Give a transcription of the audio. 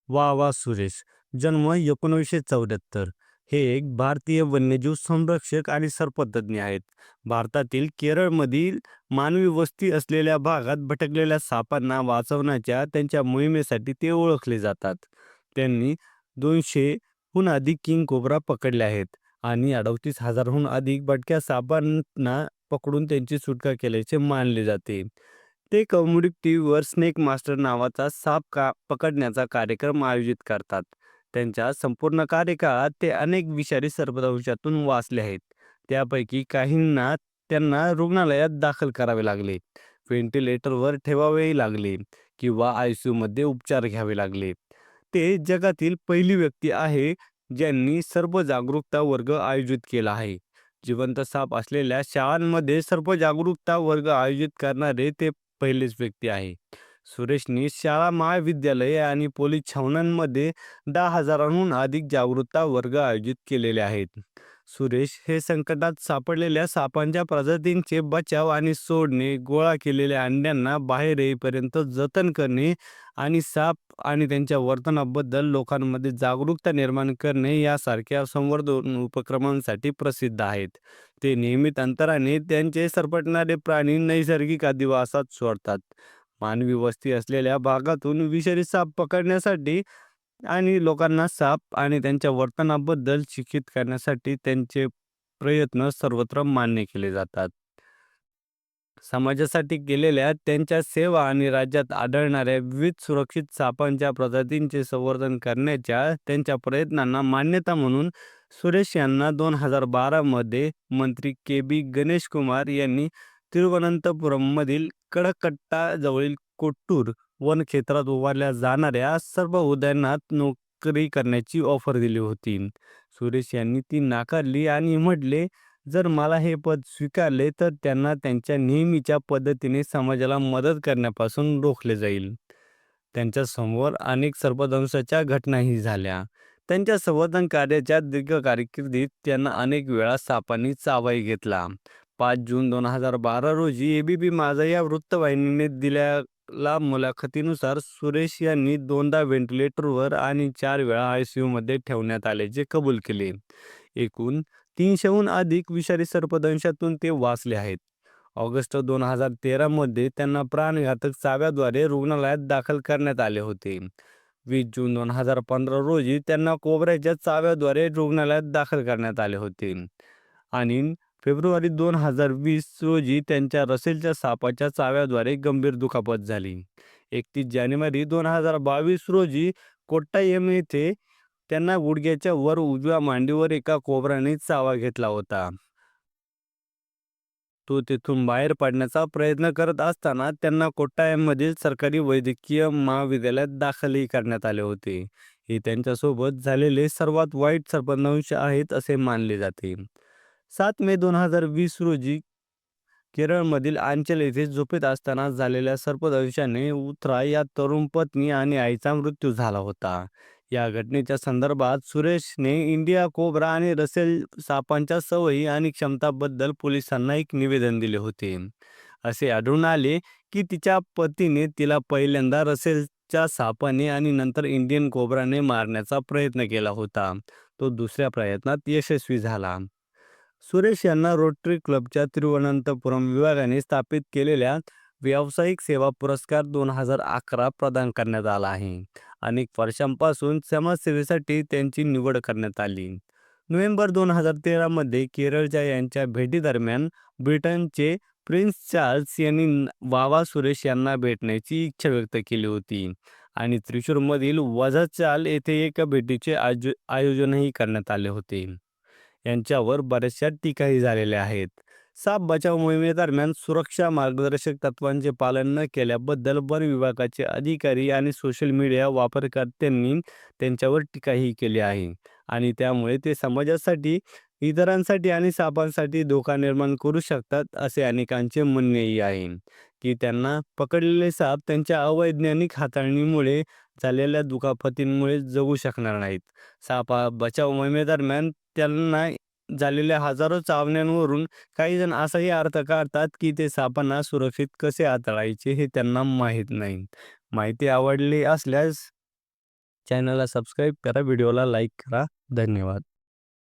वा वा सुरेश. जन्म 1974. हे एक भारतीय वन्यजीव संरक्षक आणि सर्पतज्ञ आहेत. भारतातील केरळमधील मानवी वस्ती असलेल्या भागात भटकलेल्या सापांना वाचवण्याच्या त्यांच्या मोहिमेसाठी ते ओळखले जातात. त्यांनी 200 हून अधिक किंग कोब्रा पकडले आहेत आणि 38,000 हून अधिक भटक्या सापांना पकडून त्यांची सुटका केल्याचे मानले जाते. ते कम्युनिटी टीव्हीवर स्नेक मास्टर नावाचा साप पकडण्याचा कार्यक्रम आयोजित करतात. त्यांच्या संपूर्ण कार्यकाळात ते अनेक विषारी सर्पदंशातून वाचले आहेत. त्यापैकी काहींना त्यांना रुग्णालयात दाखल करावे लागले, व्हेंटिलेटरवर ठेवावे लागले किंवा आयसीयूमध्ये उपचार घ्यावे लागले. ते जगातील पहिली व्यक्ती आहे ज्यांनी सर्प जागरूकता वर्ग आयोजित केला आहे. जिवंत साप असलेल्या शाळांमध्ये सर्प जागरूकता वर्ग आयोजित करणारे ते पहिलेच व्यक्ती आहे. सुरेशनी शाळा, महाविद्यालये आणि पोलीस छावण्यांमध्ये 10,000हून अधिक जागरूकता वर्ग आयोजित केलेले आहेत. सुरेश हे संकटात सापडलेल्या सापांच्या प्रजातींचे बचाव आणि सोडणे, गोळा केलेल्या अंड्यांना बाहेर येईपर्यंत जतन करणे आणि साप आणि त्यांच्या वर्तनाबद्दल लोकांमध्ये जागरूकता निर्माण करणे यासारख्या संवर्धन उपक्रमांसाठी प्रसिद्ध आहेत. ते नियमित अंतराने त्यांचे सरपटणारे प्राणी नैसर्गिक अधिवासात सोडतात. मानवी वस्ती असलेल्या भागातून विषारी साप पकडण्यासाठी आणि लोकांना साप आणि त्यांच्या वर्तनाबद्दल शिक्षित करण्यासाठी त्यांचे प्रयत्न सर्वत्र मान्य केले जातात. समाजासाठी केलेल्या त्यांच्या सेवा आणि राज्यात आढळणाऱ्या विविध सुरक्षित सापांच्या प्रजातींचे संवर्धन करण्याच्या त्यांच्या प्रयत्नांना मान्यता म्हणून सुरेश यांना 2012 मध्ये मंत्री के बी गणेश कुमार यांनी तिरुवनंतपुरममधील कडकट्टा जवळील कोट्टूर वनक्षेत्रात उभारल्या जाणाऱ्या सर्व उद्यानात नोकरी करण्याची ऑफर दिली होती. सुरेश यांनी ती नाकारली आणि म्हटले, जर मला हे पद स्वीकारले तर त्यांना त्यांच्या नेहमीच्या पद्धतीने समाजाला मदत करण्यापासून रोखले जाईल. त्यांच्या समोर अनेक सर्पदंशाच्या घटनाही झाल्या. त्यांच्या संवर्धन कार्याच्या दीर्घ कारकिर्दीत त्यांना अनेक वेळा सापांनी चावाही घेतला. 5 जून 2012 रोजी एबीपी माझा या वृत्तवाहिनीने दिलेल्या मुलाखतीनुसार सुरेश यांनी 2दा व्हेंटिलेटरवर आणि 4 वेळा आयसीयूमध्ये ठेवण्यात आल्याचे कबूल केले. एकूण 300हून अधिक विषारी सर्पदंशातून ते वाचले आहेत. ऑगस्ट 2013 मध्ये त्यांना प्राणघातक चाव्याद्वारे रुग्णालयात दाखल करण्यात आले होते. 20 जून 2015 रोजी त्यांना कोबऱ्याच्या चाव्याद्वारे रुग्णालयात दाखल करण्यात आले होते आणि फेब्रुवारी 2020 रोजी त्यांच्या रसेलच्या सापाच्या चाव्याद्वारे गंभीर दुखापत झाली. 31 जानेवारी 2022 रोजी कोट्टायम येथे त्यांना गुडघ्याच्या वर उजव्या मांडीवर एका कोबराने चावा घेतला होता. तो तेथून बाहेर पडण्याचा प्रयत्न करत असताना त्यांना कोट्टायममधील सरकारी वैद्यकीय महाविद्यालयात दाखलही करण्यात आले होते. हे त्यांच्यासोबत झालेले सर्वात वाईट सर्पदंश आहेत असे मानले जाते. 7 मे 2020 रोजी केरळमधील आंचल येथे झोपेत असताना झालेल्या सर्पदंशाने उथरा या तरुण पत्नी आणि आईचा मृत्यू झाला होता. या घटनेच्या संदर्भात सुरेशने इंडिया कोब्रा आणि रसेल सापांच्या सवयी आणि क्षमताबद्दल पोलिसांना एक निवेदन दिले होते. असे आढळून आले की तिच्या पतीने तिला पहिल्यांदा रसेलच्या सापाने आणि नंतर इंडियन कोब्राने मारण्याचा प्रयत्न केला होता. तो दुसऱ्या प्रयत्नात यशस्वी झाला. सुरेश यांना रोटरी क्लबच्या तिरुवनंतपुरम विभागाने स्थापित केलेल्या व्यावसायिक सेवा पुरस्कार 2011 प्रदान करण्यात आला आहे. अनेक वर्षांपासून समाजसेवेसाठी त्यांची निवड करण्यात आली. नोव्हेंबर 2013 मध्ये केरळच्या यांच्या भेटीदरम्यान ब्रिटनचे प्रिन्स चार्ल्स यांनी वावा सुरेश यांना भेटण्याची इच्छा व्यक्त केली होती आणि त्रिशूरमधील वझाचाल येथे एका भेटीचे आयोजनही करण्यात आले होते. यांच्यावर बऱ्याचशा टीकाही झालेल्या आहेत. साप बचाव मोहिमेदरम्यान सुरक्षा मार्गदर्शक तत्त्वांचे पालन न केल्याबद्दल वन विभागाचे अधिकारी आणि सोशल मीडिया वापरकर्त्यांनी त्यांच्यावर टीकाही केली आहे आणि त्यामुळे ते समाजासाठी, इतरांसाठी आणि सापांसाठी धोका निर्माण करू शकतात असे अनेकांचे म्हणणेही आहे की त्यांना पकडलेले साप त्यांच्या अवैज्ञानिक हाताळणीमुळे झालेल्या दुखापतींमुळे जगू शकणार नाहीत. साप बचाव मोहिमेदरम्यान त्यांना झालेल्या हजारो चावण्यांवरून काही जण असाही अर्थ काढतात की ते सापांना सुरक्षित कसे हाताळायचे हे त्यांना माहीत नाही. माहिती आवडली असल्यास चॅनलला सबस्क्राईब करा, व्हिडिओला लाईक करा. धन्यवाद.